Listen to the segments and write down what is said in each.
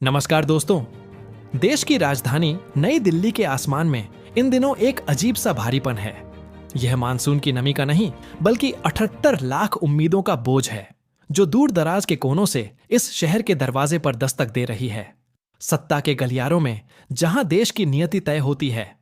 नमस्कार दोस्तों। देश की राजधानी नई दिल्ली के आसमान में इन दिनों एक अजीब सा भारीपन है। यह मानसून की नमी का नहीं बल्कि 78 लाख उम्मीदों का बोझ है जो दूर दराज के कोनों से इस शहर के दरवाजे पर दस्तक दे रही है। सत्ता के गलियारों में जहां देश की नियति तय होती है,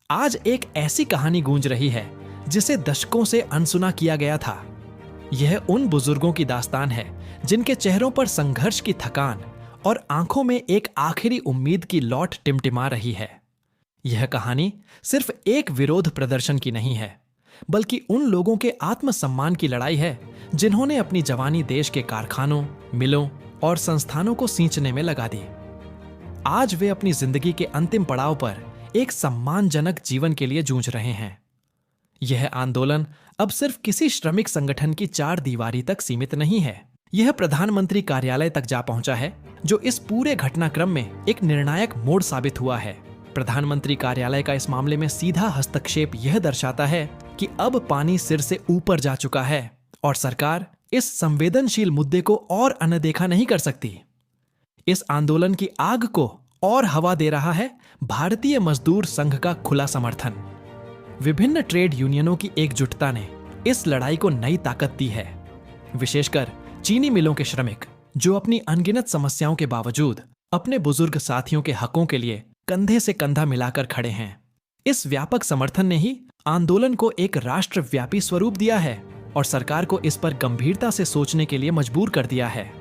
आज एक ऐसी कहानी गूंज रही है जिसे दशकों से अनसुना किया गया था। यह उन बुजुर्गों की दास्तान है जिनके चेहरों पर संघर्ष की थकान और आंखों में एक आखिरी उम्मीद की लौट टिमटिमा रही है। यह कहानी सिर्फ एक विरोध प्रदर्शन की नहीं है, बल्कि उन लोगों के आत्मसम्मान की लड़ाई है जिन्होंने अपनी जवानी देश के कारखानों, मिलों और संस्थानों को सींचने में लगा दी। आज वे अपनी जिंदगी के अंतिम पड़ाव पर एक सम्मानजनक जीवन के लिए जूझ रहे हैं। यह आंदोलन अब सिर्फ किसी श्रमिक संगठन की चार दीवारी तक सीमित नहीं है। यह प्रधानमंत्री कार्यालय तक जा पहुंचा है, जो इस पूरे घटनाक्रम में एक निर्णायक मोड़ साबित हुआ है। प्रधानमंत्री कार्यालय का इस मामले में सीधा हस्तक्षेप यह दर्शाता है कि अब पानी सिर से ऊपर जा चुका है और सरकार इस संवेदनशील मुद्दे को और अनदेखा नहीं कर सकती। इस आंदोलन की आग को और हवा दे रहा है भारतीय मजदूर संघ का खुला समर्थन। विभिन्न ट्रेड यूनियनों की एकजुटता ने इस लड़ाई को नई ताकत दी है, विशेषकर चीनी मिलों के श्रमिक जो अपनी अनगिनत समस्याओं के बावजूद अपने बुजुर्ग साथियों के हकों के लिए कंधे से कंधा मिलाकर खड़े हैं। इस व्यापक समर्थन ने ही आंदोलन को एक राष्ट्रव्यापी स्वरूप दिया है और सरकार को इस पर गंभीरता से सोचने के लिए मजबूर कर दिया है।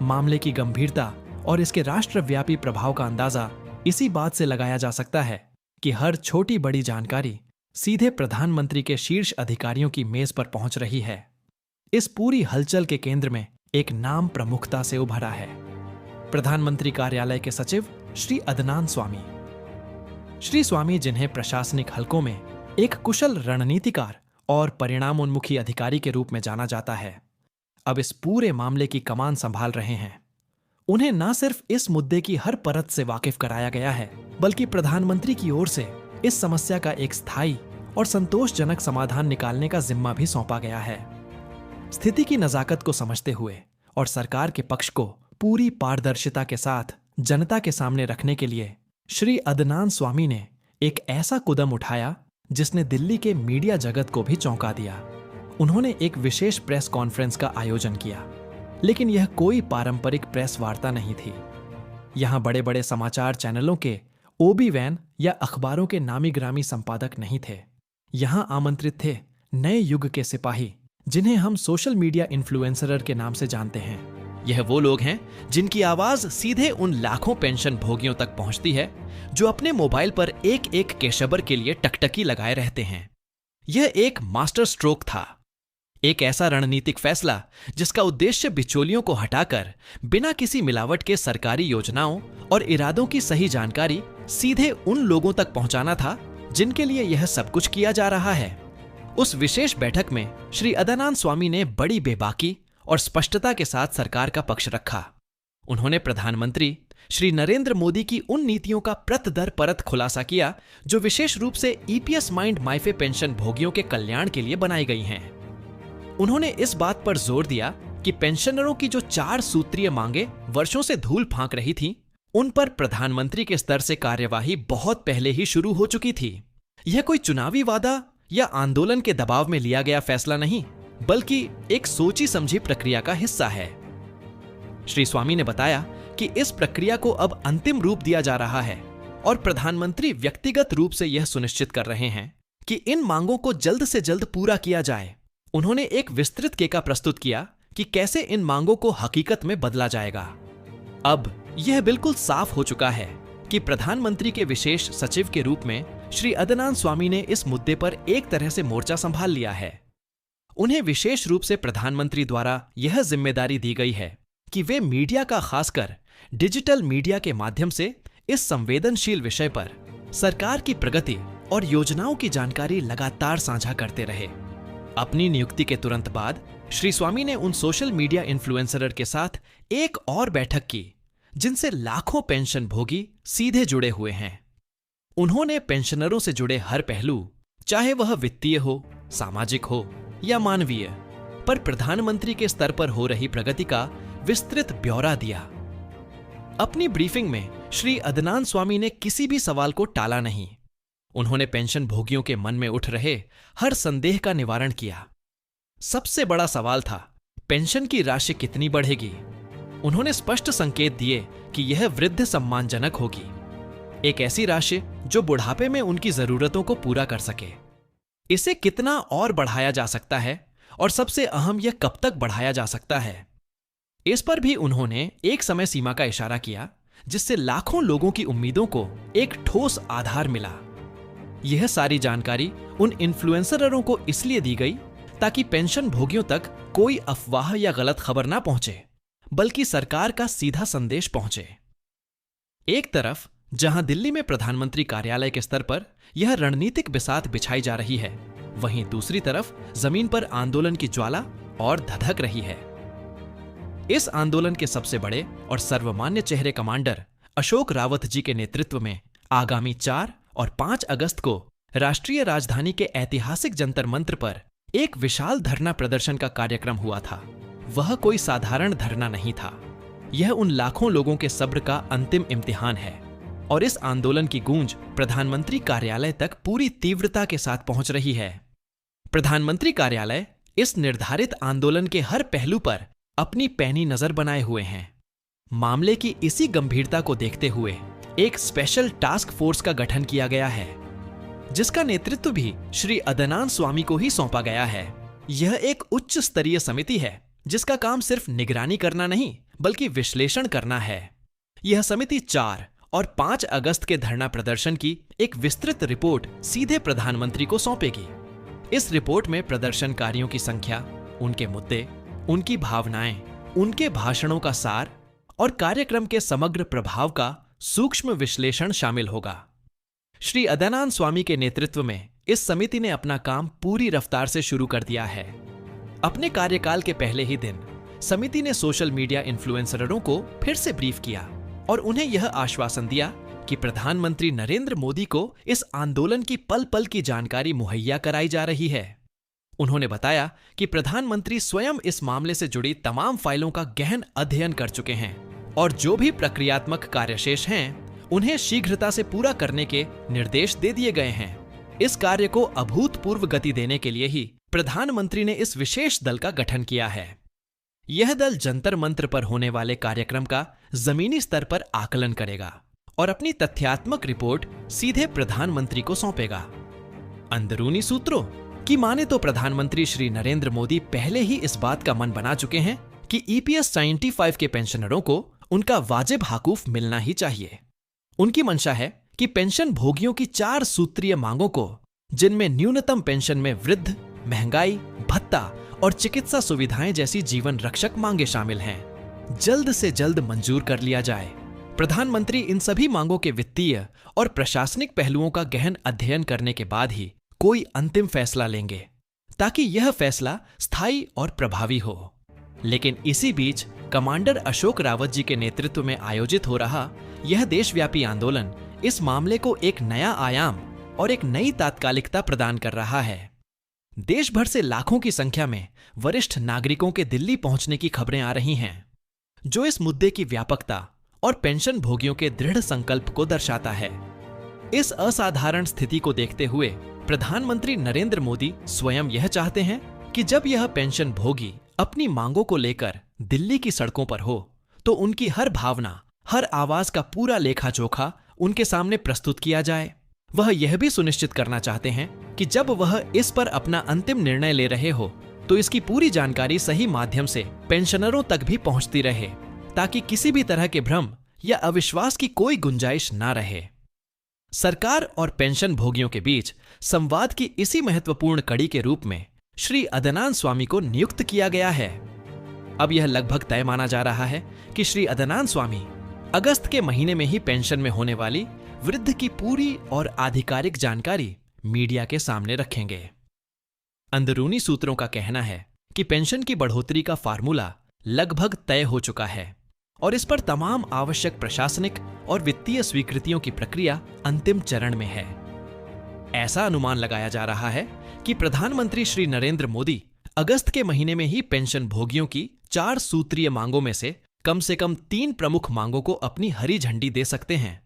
मामले की गंभीरता और इसके राष्ट्रव्यापी प्रभाव का अंदाजा इसी बात से लगाया जा सकता है कि हर छोटी बड़ी जानकारी सीधे प्रधानमंत्री के शीर्ष अधिकारियों की मेज पर पहुंच रही है। इस पूरी हलचल के केंद्र में एक नाम प्रमुखता से उभरा है, प्रधानमंत्री कार्यालय के सचिव श्री अदनान स्वामी। श्री स्वामी, जिन्हें प्रशासनिक हलकों में एक कुशल रणनीतिकार और परिणामोन्मुखी अधिकारी के रूप में जाना जाता है, अब इस पूरे मामले की कमान संभाल रहे हैं। उन्हें न सिर्फ इस मुद्दे की हर परत से वाकिफ कराया गया है, बल्कि प्रधानमंत्री की ओर से इस समस्या का एक स्थायी और संतोषजनक समाधान निकालने का जिम्मा भी सौंपा गया है। स्थिति की नजाकत को समझते हुए और सरकार के पक्ष को पूरी पारदर्शिता के साथ जनता के सामने रखने के लिए श्री अदनान स्वामी ने एक ऐसा कदम उठाया जिसने दिल्ली के मीडिया जगत को भी चौंका दिया। उन्होंने एक विशेष प्रेस कॉन्फ्रेंस का आयोजन किया, लेकिन यह कोई पारंपरिक प्रेस वार्ता नहीं थी। यहां बड़े बड़े समाचार चैनलों के ओबी वैन या अखबारों के नामी ग्रामी संपादक नहीं थे। यहां आमंत्रित थे नए युग के सिपाही, जिन्हें हम सोशल मीडिया इन्फ्लुएंसर के नाम से जानते हैं। यह वो लोग हैं जिनकी आवाज सीधे उन लाखों पेंशन भोगियों तक पहुंचती है जो अपने मोबाइल पर एक एक केशबर के लिए टकटकी लगाए रहते हैं। यह एक मास्टर स्ट्रोक था, एक ऐसा रणनीतिक फैसला जिसका उद्देश्य बिचौलियों को हटाकर बिना किसी मिलावट के सरकारी योजनाओं और इरादों की सही जानकारी सीधे उन लोगों तक पहुंचाना था जिनके लिए यह सब कुछ किया जा रहा है। उस विशेष बैठक में श्री अदनान स्वामी ने बड़ी बेबाकी और स्पष्टता के साथ सरकार का पक्ष रखा। उन्होंने प्रधानमंत्री श्री नरेंद्र मोदी की उन नीतियों का प्रत दर परत खुलासा किया जो विशेष रूप से ईपीएस माइंड माइफे पेंशन भोगियों के कल्याण के लिए बनाई गई हैं। उन्होंने इस बात पर जोर दिया कि पेंशनरों की जो 4 सूत्रीय मांगे वर्षों से धूल फांक रही थीं, उन पर प्रधानमंत्री के स्तर से कार्यवाही बहुत पहले ही शुरू हो चुकी थी। यह कोई चुनावी वादा या आंदोलन के दबाव में लिया गया फैसला नहीं, बल्कि एक सोची समझी प्रक्रिया का हिस्सा है। श्री स्वामी ने बताया कि इस प्रक्रिया को अब अंतिम रूप दिया जा रहा है और प्रधानमंत्री व्यक्तिगत रूप से यह सुनिश्चित कर रहे हैं कि इन मांगों को जल्द से जल्द पूरा किया जाए। उन्होंने एक विस्तृत केका प्रस्तुत किया कि कैसे इन मांगों को हकीकत में बदला जाएगा। अब यह बिल्कुल साफ हो चुका है कि प्रधानमंत्री के विशेष सचिव के रूप में श्री अदनान स्वामी ने इस मुद्दे पर एक तरह से मोर्चा संभाल लिया है। उन्हें विशेष रूप से प्रधानमंत्री द्वारा यह जिम्मेदारी दी गई है कि वे मीडिया का, खासकर डिजिटल मीडिया के माध्यम से इस संवेदनशील विषय पर सरकार की प्रगति और योजनाओं की जानकारी लगातार साझा करते रहे। अपनी नियुक्ति के तुरंत बाद श्री स्वामी ने उन सोशल मीडिया इन्फ्लुएंसर के साथ एक और बैठक की जिनसे लाखों पेंशन भोगी सीधे जुड़े हुए हैं। उन्होंने पेंशनरों से जुड़े हर पहलू, चाहे वह वित्तीय हो, सामाजिक हो या मानवीय, पर प्रधानमंत्री के स्तर पर हो रही प्रगति का विस्तृत ब्यौरा दिया। अपनी ब्रीफिंग में श्री अदनान स्वामी ने किसी भी सवाल को टाला नहीं। उन्होंने पेंशन भोगियों के मन में उठ रहे हर संदेह का निवारण किया। सबसे बड़ा सवाल था, पेंशन की राशि कितनी बढ़ेगी। उन्होंने स्पष्ट संकेत दिए कि यह वृद्ध सम्मानजनक होगी, एक ऐसी राशि जो बुढ़ापे में उनकी जरूरतों को पूरा कर सके। इसे कितना और बढ़ाया जा सकता है और सबसे अहम, यह कब तक बढ़ाया जा सकता है, इस पर भी उन्होंने एक समय सीमा का इशारा किया, जिससे लाखों लोगों की उम्मीदों को एक ठोस आधार मिला। यह सारी जानकारी उन इन्फ्लुएंसरों को इसलिए दी गई ताकि पेंशन भोगियों तक कोई अफवाह या गलत खबर ना पहुंचे, बल्कि सरकार का सीधा संदेश पहुंचे। एक तरफ जहां दिल्ली में प्रधानमंत्री कार्यालय के स्तर पर यह रणनीतिक बिसात बिछाई जा रही है, वहीं दूसरी तरफ जमीन पर आंदोलन की ज्वाला और धधक रही है। इस आंदोलन के सबसे बड़े और सर्वमान्य चेहरे कमांडर अशोक रावत जी के नेतृत्व में आगामी 4 और 5 अगस्त को राष्ट्रीय राजधानी के ऐतिहासिक जंतर मंत्र पर एक विशाल धरना प्रदर्शन का कार्यक्रम हुआ था। वह कोई साधारण धरना नहीं था, यह उन लाखों लोगों के सब्र का अंतिम इम्तिहान है। और इस आंदोलन की गूंज प्रधानमंत्री कार्यालय तक पूरी तीव्रता के साथ पहुंच रही है। प्रधानमंत्री कार्यालय इस निर्धारित आंदोलन के हर पहलू पर अपनी पैनी नजर बनाए हुए हैं। मामले की इसी गंभीरता को देखते हुए एक स्पेशल टास्क फोर्स का गठन किया गया है, जिसका नेतृत्व भी श्री अदनान स्वामी को ही सौंपा गया है। यह एक उच्च स्तरीय समिति है जिसका काम सिर्फ निगरानी करना नहीं बल्कि विश्लेषण करना है। यह समिति 4 और 5 अगस्त के धरना प्रदर्शन की एक विस्तृत रिपोर्ट सीधे प्रधानमंत्री को सौंपेगी। इस रिपोर्ट में प्रदर्शनकारियों की संख्या, उनके मुद्दे, उनकी भावनाएं, उनके भाषणों का सार और कार्यक्रम के समग्र प्रभाव का सूक्ष्म विश्लेषण शामिल होगा। श्री अदनान स्वामी के नेतृत्व में इस समिति ने अपना काम पूरी रफ्तार से शुरू कर दिया है। अपने कार्यकाल के पहले ही दिन समिति ने सोशल मीडिया इन्फ्लुएंसरों को फिर से ब्रीफ किया और उन्हें यह आश्वासन दिया कि प्रधानमंत्री नरेंद्र मोदी को इस आंदोलन की पल पल की जानकारी मुहैया कराई जा रही है। उन्होंने बताया कि प्रधानमंत्री स्वयं इस मामले से जुड़ी तमाम फाइलों का गहन अध्ययन कर चुके हैं और जो भी प्रक्रियात्मक कार्य शेष हैं, उन्हें शीघ्रता से पूरा करने के निर्देश दे दिए गए हैं। इस कार्य को अभूतपूर्व गति देने के लिए ही प्रधानमंत्री ने इस विशेष दल का गठन किया है। यह दल जंतर मंत्र पर होने वाले कार्यक्रम का जमीनी स्तर पर आकलन करेगा और अपनी तथ्यात्मक रिपोर्ट सीधे प्रधानमंत्री को सौंपेगा। अंदरूनी सूत्रों की माने तो प्रधानमंत्री श्री नरेंद्र मोदी पहले ही इस बात का मन बना चुके हैं कि EPS 95 के पेंशनरों को उनका वाजिब हकूफ मिलना ही चाहिए। उनकी मंशा है कि पेंशन भोगियों की 4 सूत्रीय मांगों को, जिनमें न्यूनतम पेंशन में वृद्ध, महंगाई भत्ता और चिकित्सा सुविधाएं जैसी जीवन रक्षक मांगे शामिल हैं, जल्द से जल्द मंजूर कर लिया जाए। प्रधानमंत्री इन सभी मांगों के वित्तीय और प्रशासनिक पहलुओं का गहन अध्ययन करने के बाद ही कोई अंतिम फैसला लेंगे, ताकि यह फैसला स्थायी और प्रभावी हो। लेकिन इसी बीच कमांडर अशोक रावत जी के नेतृत्व में आयोजित हो रहा यह देशव्यापी आंदोलन इस मामले को एक नया आयाम और एक नई तात्कालिकता प्रदान कर रहा है। देश भर से लाखों की संख्या में वरिष्ठ नागरिकों के दिल्ली पहुंचने की खबरें आ रही हैं, जो इस मुद्दे की व्यापकता और पेंशन भोगियों के दृढ़ संकल्प को दर्शाता है। इस असाधारण स्थिति को देखते हुए प्रधानमंत्री नरेंद्र मोदी स्वयं यह चाहते हैं कि जब यह पेंशन भोगी अपनी मांगों को लेकर दिल्ली की सड़कों पर हो, तो उनकी हर भावना, हर आवाज का पूरा लेखा जोखा उनके सामने प्रस्तुत किया जाए। वह यह भी सुनिश्चित करना चाहते हैं कि जब वह इस पर अपना अंतिम निर्णय ले रहे हो, तो इसकी पूरी जानकारी सही माध्यम से पेंशनरों तक भी पहुंचती रहे, ताकि किसी भी तरह के भ्रम या अविश्वास की कोई गुंजाइश ना रहे। सरकार और पेंशन भोगियों के बीच संवाद की इसी महत्वपूर्ण कड़ी के रूप में श्री अदनान स्वामी को नियुक्त किया गया है। अब यह लगभग तय माना जा रहा है कि श्री अदनान स्वामी अगस्त के महीने में ही पेंशन में होने वाली वृद्धि की पूरी और आधिकारिक जानकारी मीडिया के सामने रखेंगे। अंदरूनी सूत्रों का कहना है कि पेंशन की बढ़ोतरी का फार्मूला लगभग तय हो चुका है और इस पर तमाम आवश्यक प्रशासनिक और वित्तीय स्वीकृतियों की प्रक्रिया अंतिम चरण में है। ऐसा अनुमान लगाया जा रहा है कि प्रधानमंत्री श्री नरेंद्र मोदी अगस्त के महीने में ही पेंशन भोगियों की 4 सूत्रीय मांगों में से कम से कम 3 प्रमुख मांगों को अपनी हरी झंडी दे सकते हैं।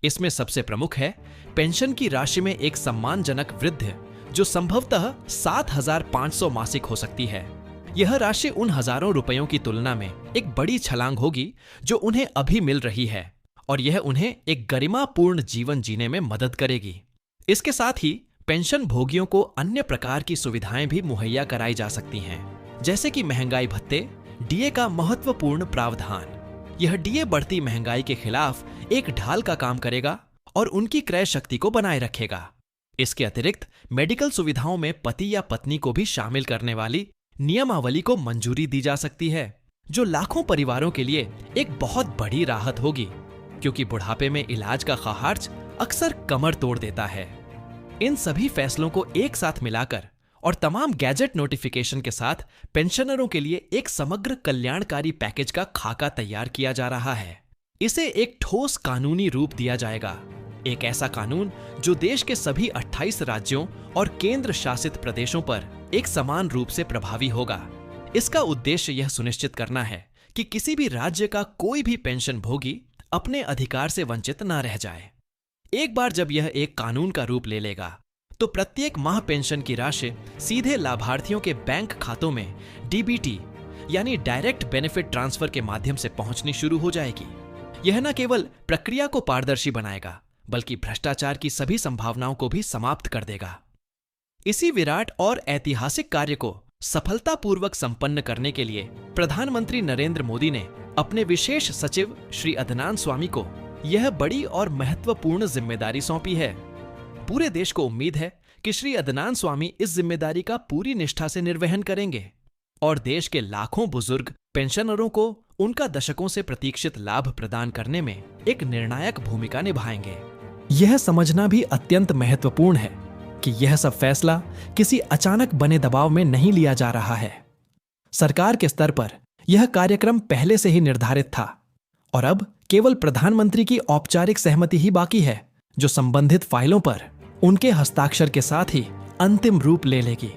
इसमें सबसे प्रमुख है पेंशन की राशि में एक सम्मानजनक वृद्धि, जो संभवतः 7,500 मासिक हो सकती है। यह राशि उन हजारों रुपयों की तुलना में एक बड़ी छलांग होगी जो उन्हें अभी मिल रही है, और यह उन्हें एक गरिमापूर्ण जीवन जीने में मदद करेगी। इसके साथ ही पेंशन भोगियों को अन्य प्रकार की सुविधाएं भी मुहैया कराई जा सकती हैं, जैसे कि महंगाई भत्ते, डीए का महत्वपूर्ण प्रावधान। यह डीए बढ़ती महंगाई के खिलाफ एक ढाल का काम करेगा और उनकी क्रय शक्ति को बनाए रखेगा। इसके अतिरिक्त मेडिकल सुविधाओं में पति या पत्नी को भी शामिल करने वाली नियमावली को मंजूरी दी जा सकती है, जो लाखों परिवारों के लिए एक बहुत बड़ी राहत होगी, क्योंकि बुढ़ापे में इलाज का खर्च अक्सर कमर तोड़ देता है। इन सभी फैसलों को एक साथ मिलाकर और तमाम गैजेट नोटिफिकेशन के साथ पेंशनरों के लिए एक समग्र कल्याणकारी पैकेज का खाका तैयार किया जा रहा है। इसे एक ठोस कानूनी रूप दिया जाएगा, एक ऐसा कानून जो देश के सभी 28 राज्यों और केंद्र शासित प्रदेशों पर एक समान रूप से प्रभावी होगा। इसका उद्देश्य यह सुनिश्चित करना है कि किसी भी राज्य का कोई भी पेंशन भोगी अपने अधिकार से वंचित न रह जाए। एक बार जब यह एक कानून का रूप ले लेगा, तो प्रत्येक माह पेंशन की राशि सीधे लाभार्थियों के बैंक खातों में डीबीटी यानी डायरेक्ट बेनिफिट ट्रांसफर के माध्यम से पहुंचनी शुरू हो जाएगी। यह न केवल प्रक्रिया को पारदर्शी बनाएगा, बल्कि भ्रष्टाचार की सभी संभावनाओं को भी समाप्त कर देगा। इसी विराट और ऐतिहासिक कार्य को सफलतापूर्वक संपन्न करने के लिए प्रधानमंत्री नरेंद्र मोदी ने अपने विशेष सचिव श्री अदनान स्वामी को यह बड़ी और महत्वपूर्ण जिम्मेदारी सौंपी है। पूरे देश को उम्मीद है कि श्री अदनान स्वामी इस जिम्मेदारी का पूरी निष्ठा से निर्वहन करेंगे और देश के लाखों बुजुर्ग पेंशनरों को उनका दशकों से प्रतीक्षित लाभ प्रदान करने में एक निर्णायक भूमिका निभाएंगे। यह समझना भी अत्यंत महत्वपूर्ण है कि यह सब फैसला किसी अचानक बने दबाव में नहीं लिया जा रहा है। सरकार के स्तर पर यह कार्यक्रम पहले से ही निर्धारित था और अब केवल प्रधानमंत्री की औपचारिक सहमति ही बाकी है, जो संबंधित फाइलों पर उनके हस्ताक्षर के साथ ही अंतिम रूप ले लेगी।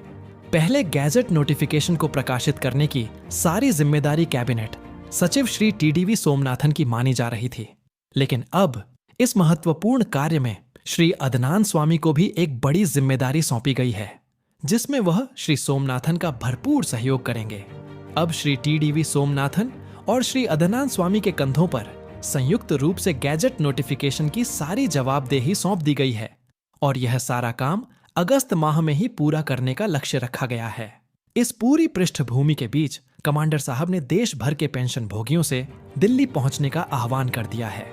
पहले गैजेट नोटिफिकेशन को प्रकाशित करने की सारी जिम्मेदारी कैबिनेट सचिव श्री टीडीवी सोमनाथन की मानी जा रही थी, लेकिन अब इस महत्वपूर्ण कार्य में श्री अदनान स्वामी को भी एक बड़ी जिम्मेदारी सौंपी गई है, जिसमें वह श्री सोमनाथन का भरपूर सहयोग करेंगे। अब श्री टीडीवी सोमनाथन और श्री अदनान स्वामी के कंधों पर संयुक्त रूप से गैजेट नोटिफिकेशन की सारी जवाबदेही सौंप दी गई है और यह सारा काम अगस्त माह में ही पूरा करने का लक्ष्य रखा गया है। इस पूरी पृष्ठभूमि के बीच कमांडर साहब ने देश भर के पेंशन भोगियों से दिल्ली पहुंचने का आह्वान कर दिया है।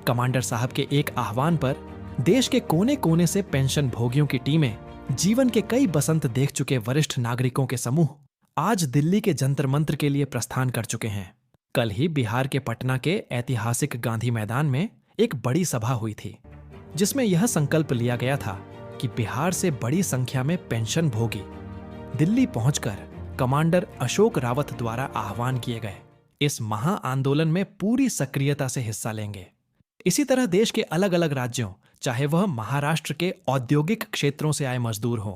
कमांडर साहब के एक आह्वान पर देश के कोने कोने से पेंशन भोगियों की टीमें, जीवन के कई बसंत देख चुके वरिष्ठ नागरिकों के समूह आज दिल्ली के जंतर मंत्र के लिए प्रस्थान कर चुके हैं। कल ही बिहार के पटना के ऐतिहासिक गांधी मैदान में एक बड़ी सभा हुई थी, जिसमें यह संकल्प लिया गया था कि बिहार से बड़ी संख्या में पेंशन भोगी दिल्ली पहुंचकर कमांडर अशोक रावत द्वारा आह्वान किए गए इस महा आंदोलन में पूरी सक्रियता से हिस्सा लेंगे। इसी तरह देश के अलग अलग राज्यों, चाहे वह महाराष्ट्र के औद्योगिक क्षेत्रों से आए मजदूर हों,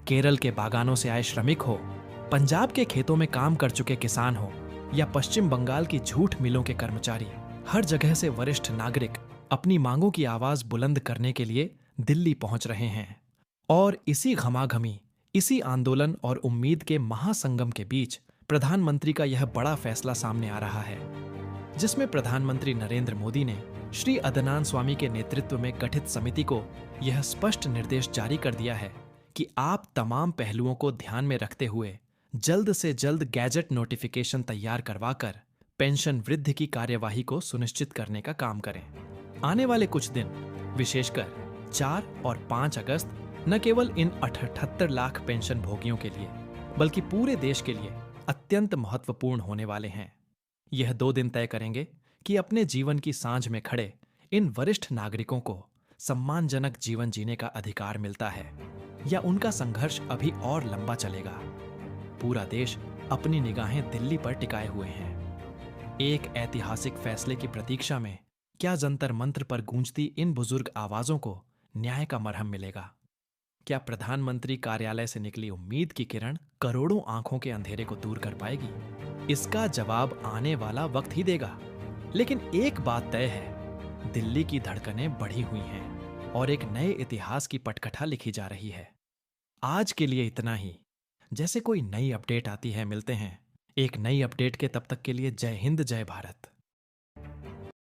केरल के बागानों से आए श्रमिक हो, पंजाब के खेतों में काम कर चुके किसान हो या पश्चिम बंगाल की झूठ मिलों के कर्मचारी, हर जगह से वरिष्ठ नागरिक अपनी मांगों की आवाज बुलंद करने के लिए दिल्ली पहुंच रहे हैं। और इसी घमाघमी, इसी आंदोलन और उम्मीद के महासंगम के बीच प्रधानमंत्री का यह बड़ा फैसला सामने आ रहा है, जिसमें प्रधानमंत्री नरेंद्र मोदी ने श्री अदनान स्वामी के नेतृत्व में गठित समिति को यह स्पष्ट निर्देश जारी कर दिया है कि आप तमाम पहलुओं को ध्यान में रखते हुए जल्द से जल्द गैजेट नोटिफिकेशन तैयार करवाकर पेंशन वृद्धि की कार्यवाही को सुनिश्चित करने का काम करें। आने वाले कुछ दिन, विशेषकर 4 और 5 अगस्त, न केवल इन 78 लाख पेंशन भोगियों के लिए, बल्कि पूरे देश के लिए अत्यंत महत्वपूर्ण होने वाले हैं। यह 2 दिन तय करेंगे कि अपने जीवन की सांझ में खड़े इन वरिष्ठ नागरिकों को सम्मानजनक जीवन जीने का अधिकार मिलता है या उनका संघर्ष अभी और लंबा चलेगा। पूरा देश अपनी निगाहें दिल्ली पर टिकाए हुए हैं। एक ऐतिहासिक फैसले की प्रतीक्षा में क्या जंतर मंत्र पर गूंजती इन बुजुर्ग आवाजों को न्याय का मरहम मिलेगा? क्या प्रधानमंत्री कार्यालय से निकली उम्मीद की किरण करोड़ों आंखों के अंधेरे को दूर कर पाएगी? इसका जवाब आने वाला वक्त ही देगा। लेकिन एक बात तय है, दिल्ली की धड़कनें बढ़ी हुई हैं और एक नए इतिहास की पटकथा लिखी जा रही है। आज के लिए इतना ही। जैसे कोई नई अपडेट आती है मिलते हैं एक नई अपडेट के, तब तक के लिए जय हिंद जय भारत।